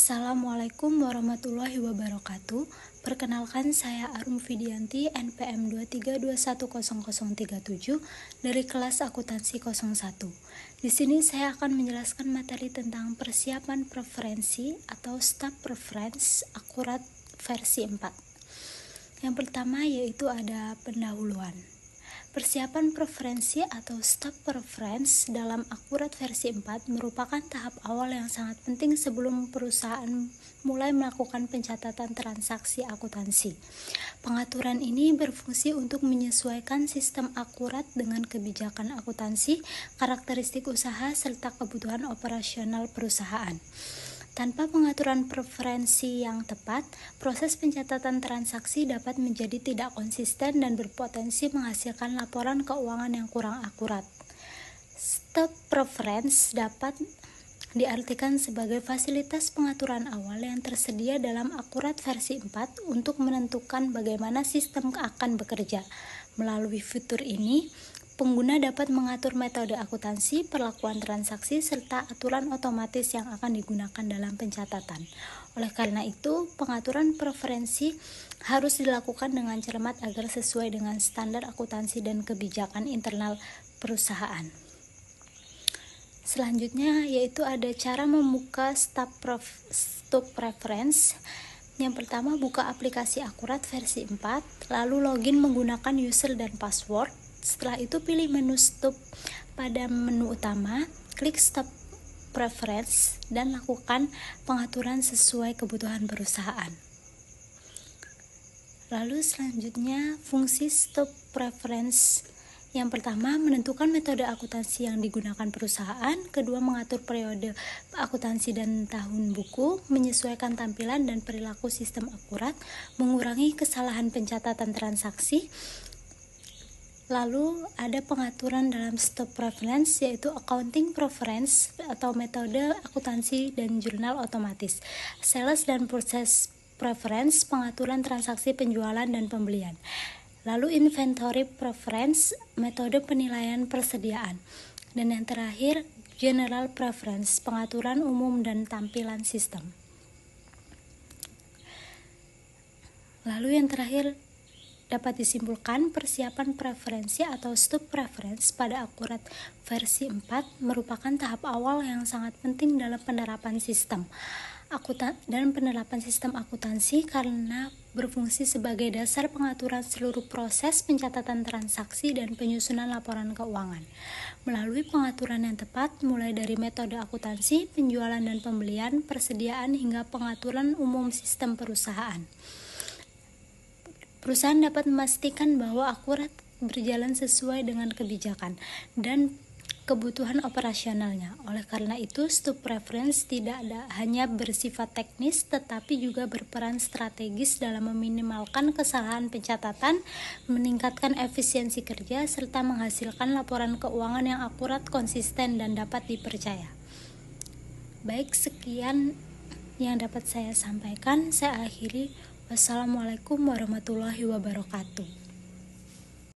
Assalamualaikum warahmatullahi wabarakatuh. Perkenalkan, saya Arum Fidianti, NPM 23210037 dari kelas akuntansi 01. Di sini saya akan menjelaskan materi tentang persiapan preferensi atau step preference akurat versi 4. Yang pertama yaitu ada pendahuluan. Persiapan preferensi atau step preference dalam akurat versi 4 merupakan tahap awal yang sangat penting sebelum perusahaan mulai melakukan pencatatan transaksi akuntansi. Pengaturan ini berfungsi untuk menyesuaikan sistem akurat dengan kebijakan akuntansi, karakteristik usaha, serta kebutuhan operasional perusahaan. Tanpa pengaturan preferensi yang tepat, proses pencatatan transaksi dapat menjadi tidak konsisten dan berpotensi menghasilkan laporan keuangan yang kurang akurat. Step preference dapat diartikan sebagai fasilitas pengaturan awal yang tersedia dalam akurat versi 4 untuk menentukan bagaimana sistem akan bekerja. Melalui fitur ini, pengguna dapat mengatur metode akuntansi, perlakuan transaksi, serta aturan otomatis yang akan digunakan dalam pencatatan. Oleh karena itu, pengaturan preferensi harus dilakukan dengan cermat agar sesuai dengan standar akuntansi dan kebijakan internal perusahaan. Selanjutnya yaitu ada cara membuka step preference. Yang pertama, buka aplikasi akurat versi 4, lalu login menggunakan user dan password. Setelah itu pilih menu stop pada menu utama, klik stop preference dan lakukan pengaturan sesuai kebutuhan perusahaan. Lalu selanjutnya fungsi stop preference. Yang pertama, menentukan metode akuntansi yang digunakan perusahaan. Kedua, mengatur periode akuntansi dan tahun buku, menyesuaikan tampilan dan perilaku sistem akurat, mengurangi kesalahan pencatatan transaksi. Lalu ada pengaturan dalam step preference yaitu accounting preference atau metode akuntansi dan jurnal otomatis, sales dan purchase preference, pengaturan transaksi penjualan dan pembelian. Lalu inventory preference, metode penilaian persediaan. Dan yang terakhir general preference, pengaturan umum dan tampilan sistem. Lalu yang terakhir dapat disimpulkan, persiapan preferensi atau step preference pada akurat versi 4 merupakan tahap awal yang sangat penting dalam penerapan sistem akuntansi karena berfungsi sebagai dasar pengaturan seluruh proses pencatatan transaksi dan penyusunan laporan keuangan. Melalui pengaturan yang tepat, mulai dari metode akuntansi, penjualan dan pembelian, persediaan hingga pengaturan umum sistem perusahaan. Perusahaan dapat memastikan bahwa akurat berjalan sesuai dengan kebijakan dan kebutuhan operasionalnya. Oleh karena itu, step preference tidak hanya bersifat teknis tetapi juga berperan strategis dalam meminimalkan kesalahan pencatatan, meningkatkan efisiensi kerja, serta menghasilkan laporan keuangan yang akurat, konsisten, dan dapat dipercaya. Baik, sekian yang dapat saya sampaikan. Saya akhiri. Wassalamualaikum warahmatullahi wabarakatuh.